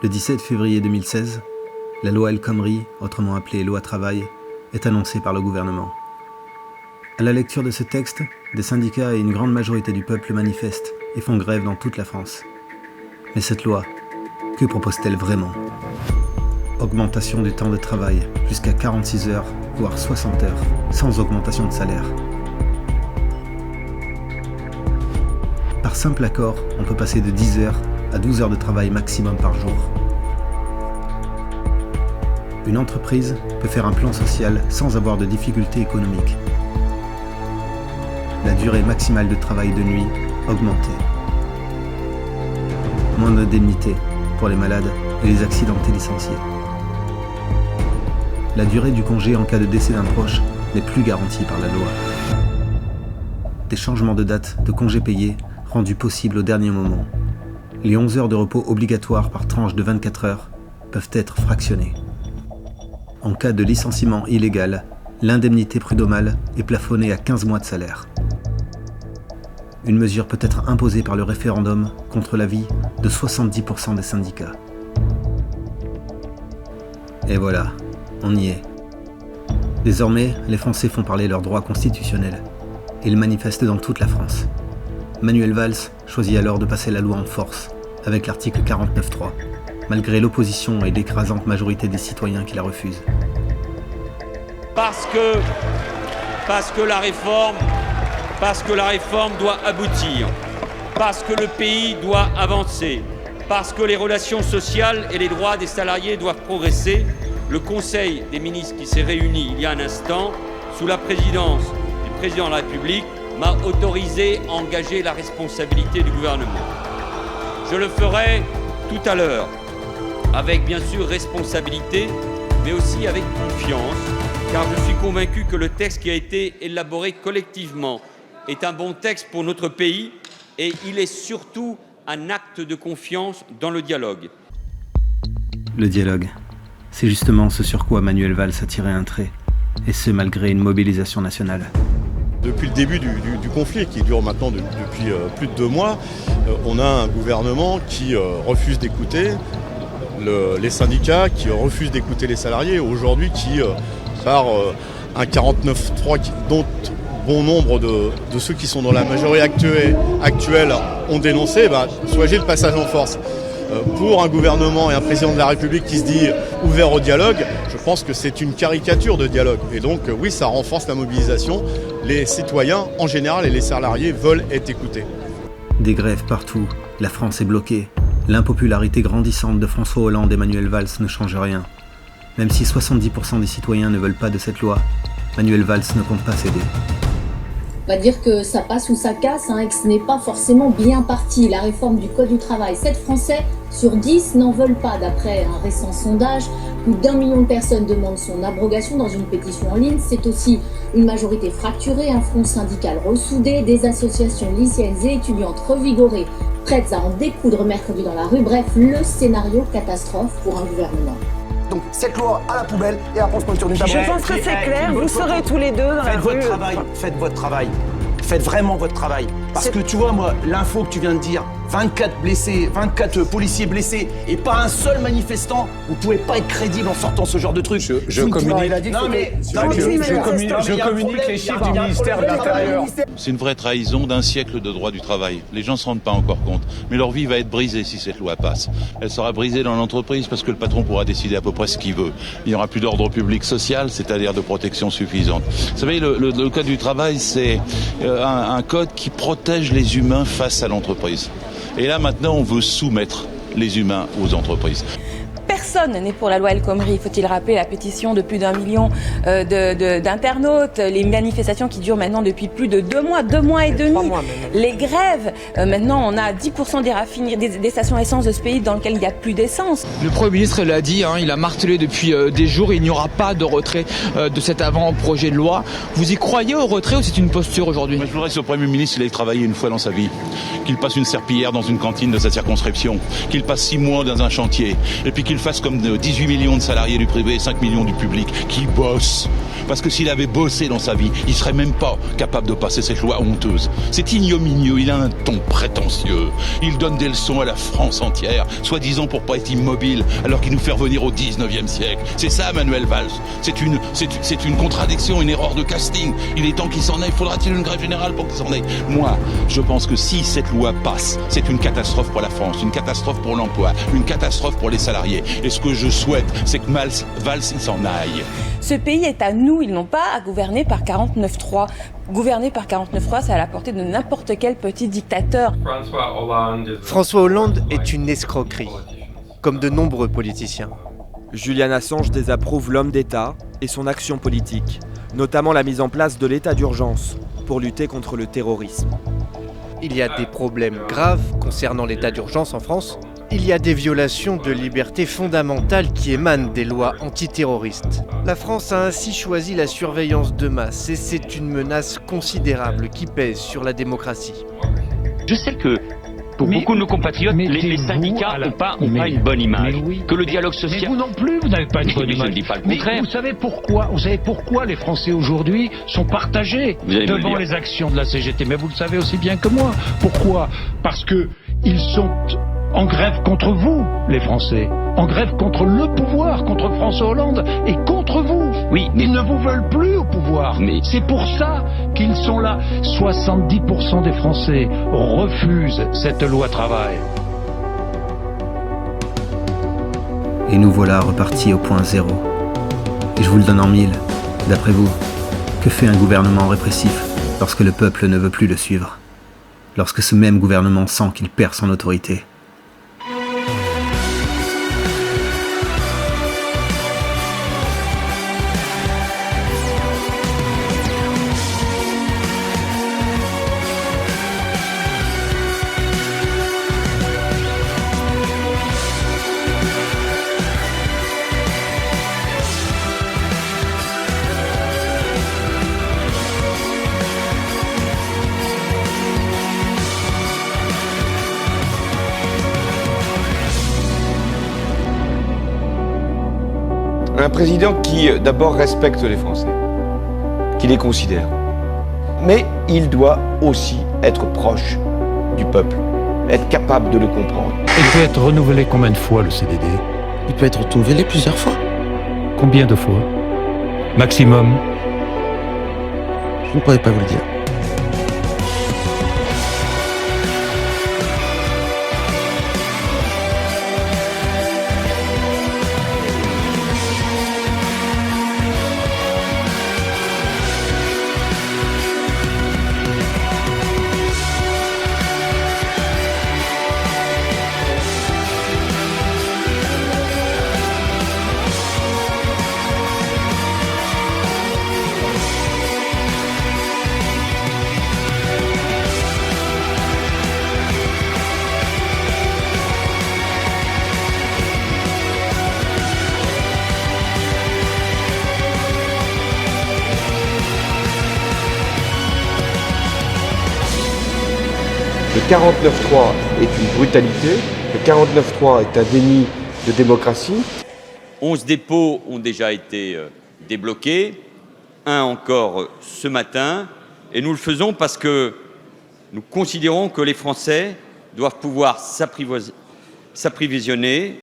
Le 17 février 2016, la loi El Khomri, autrement appelée loi travail, est annoncée par le gouvernement. À la lecture de ce texte, des syndicats et une grande majorité du peuple manifestent et font grève dans toute la France. Mais cette loi, que propose-t-elle vraiment ? Augmentation du temps de travail jusqu'à 46 heures, voire 60 heures, sans augmentation de salaire. Par simple accord, on peut passer de 10 heures à 12 heures de travail maximum par jour. Une entreprise peut faire un plan social sans avoir de difficultés économiques. La durée maximale de travail de nuit augmentée. Moins d'indemnités pour les malades et les accidentés licenciés. La durée du congé en cas de décès d'un proche n'est plus garantie par la loi. Des changements de date de congés payés rendus possibles au dernier moment. Les 11 heures de repos obligatoires par tranche de 24 heures peuvent être fractionnées. En cas de licenciement illégal, l'indemnité prud'homale est plafonnée à 15 mois de salaire. Une mesure peut être imposée par le référendum contre l'avis de 70% des syndicats. Et voilà, on y est. Désormais, les Français font parler leurs droits constitutionnels. Ils manifestent dans toute la France. Manuel Valls choisit alors de passer la loi en force, avec l'article 49.3, malgré l'opposition et l'écrasante majorité des citoyens qui la refusent. Parce que la réforme doit aboutir, parce que le pays doit avancer, parce que les relations sociales et les droits des salariés doivent progresser, le Conseil des ministres qui s'est réuni il y a un instant, sous la présidence du Président de la République, m'a autorisé à engager la responsabilité du gouvernement. Je le ferai tout à l'heure, avec bien sûr responsabilité, mais aussi avec confiance, car je suis convaincu que le texte qui a été élaboré collectivement est un bon texte pour notre pays et il est surtout un acte de confiance dans le dialogue. Le dialogue, c'est justement ce sur quoi Manuel Valls a tiré un trait, et ce malgré une mobilisation nationale. Depuis le début du conflit, qui dure maintenant depuis plus de 2 mois, on a un gouvernement qui refuse d'écouter les syndicats, qui refuse d'écouter les salariés, aujourd'hui qui, par un 49.3 dont bon nombre de ceux qui sont dans la majorité actuelle ont dénoncé, soulagé le passage en force. Pour un gouvernement et un président de la République qui se dit ouvert au dialogue, je pense que c'est une caricature de dialogue. Et donc oui, ça renforce la mobilisation. Les citoyens en général et les salariés veulent être écoutés. Des grèves partout, la France est bloquée. L'impopularité grandissante de François Hollande et Manuel Valls ne change rien. Même si 70% des citoyens ne veulent pas de cette loi, Manuel Valls ne compte pas céder. On va dire que ça passe ou ça casse, et que ce n'est pas forcément bien parti. La réforme du Code du travail, 7 Français sur 10 n'en veulent pas, d'après un récent sondage. Plus d'1 million de personnes demandent son abrogation dans une pétition en ligne. C'est aussi une majorité fracturée, un front syndical ressoudé, des associations lycéennes et étudiantes revigorées, prêtes à en découdre mercredi dans la rue. Bref, le scénario catastrophe pour un gouvernement. Donc cette loi à la poubelle et à prendre sur du tableau. Je pense que c'est clair, vous serez tous les deux dans la rue. Faites votre travail. Faites vraiment votre travail. Parce que tu vois, moi, l'info que tu viens de dire, 24 blessés, 24 policiers blessés et pas un seul manifestant, vous pouvez pas être crédible en sortant ce genre de truc. Je communique les chiffres du ministère de l'Intérieur. C'est une vraie trahison d'un siècle de droit du travail. Les gens ne se rendent pas encore compte. Mais leur vie va être brisée si cette loi passe. Elle sera brisée dans l'entreprise parce que le patron pourra décider à peu près ce qu'il veut. Il n'y aura plus d'ordre public social, c'est-à-dire de protection suffisante. Vous savez, le Code du travail, c'est un code qui protège les humains face à l'entreprise. Et là, maintenant, on veut soumettre les humains aux entreprises. Personne n'est pour la loi El Khomri, faut-il rappeler la pétition de plus d'1 million d'internautes, les manifestations qui durent maintenant depuis plus de 2 mois et demi, les grèves, maintenant on a 10% des stations essence de ce pays dans lequel il n'y a plus d'essence. Le Premier ministre l'a dit, il a martelé depuis des jours, il n'y aura pas de retrait de cet avant-projet de loi. Vous y croyez au retrait ou c'est une posture aujourd'hui ? Moi, je voudrais que ce Premier ministre ait travaillé une fois dans sa vie, qu'il passe une serpillière dans une cantine de sa circonscription, qu'il passe 6 mois dans un chantier, et puis qu'il fasse comme 18 millions de salariés du privé et 5 millions du public, qui bossent Parce que s'il avait bossé dans sa vie, il serait même pas capable de passer cette loi honteuse. C'est ignominieux, il a un ton prétentieux. Il donne des leçons à la France entière, soi-disant pour pas être immobile, alors qu'il nous fait revenir au 19e siècle. C'est ça, Manuel Valls. C'est une contradiction, une erreur de casting. Il est temps qu'il s'en aille. Faudra-t-il une grève générale pour qu'il s'en aille? Moi, je pense que si cette loi passe, c'est une catastrophe pour la France, une catastrophe pour l'emploi, une catastrophe pour les salariés. Et ce que je souhaite, c'est que Valls s'en aille. Ce pays est à nous, ils n'ont pas à gouverner par 49-3. Gouverner par 49-3, c'est à la portée de n'importe quel petit dictateur. François Hollande est une escroquerie, comme de nombreux politiciens. Julian Assange désapprouve l'homme d'État et son action politique, notamment la mise en place de l'état d'urgence pour lutter contre le terrorisme. Il y a des problèmes graves concernant l'état d'urgence en France. Il y a des violations de libertés fondamentales qui émanent des lois antiterroristes. La France a ainsi choisi la surveillance de masse et c'est une menace considérable qui pèse sur la démocratie. Je sais que pour beaucoup de nos compatriotes, les syndicats n'ont pas une bonne image. Oui. Que le dialogue social... Mais vous non plus, vous n'avez pas une bonne image. Je ne dis pas le contraire. Vous savez pourquoi les Français aujourd'hui sont partagés devant les actions de la CGT. Mais vous le savez aussi bien que moi. Pourquoi? Parce que ils sont en grève contre vous, les Français. En grève contre le pouvoir, contre François Hollande et contre vous. Oui, mais... Ils ne vous veulent plus au pouvoir. Mais... C'est pour ça qu'ils sont là. 70% des Français refusent cette loi travail. Et nous voilà repartis au point zéro. Et je vous le donne en mille. D'après vous, que fait un gouvernement répressif lorsque le peuple ne veut plus le suivre? Lorsque ce même gouvernement sent qu'il perd son autorité? Un président qui d'abord respecte les Français, qui les considère. Mais il doit aussi être proche du peuple, être capable de le comprendre. Il peut être renouvelé combien de fois le CDD? Il peut être renouvelé plusieurs fois. Combien de fois? Maximum? Je ne pourrais pas vous le dire. Le 49.3 est une brutalité, le 49.3 est un déni de démocratie. 11 dépôts ont déjà été débloqués, un encore ce matin, et nous le faisons parce que nous considérons que les Français doivent pouvoir s'approvisionner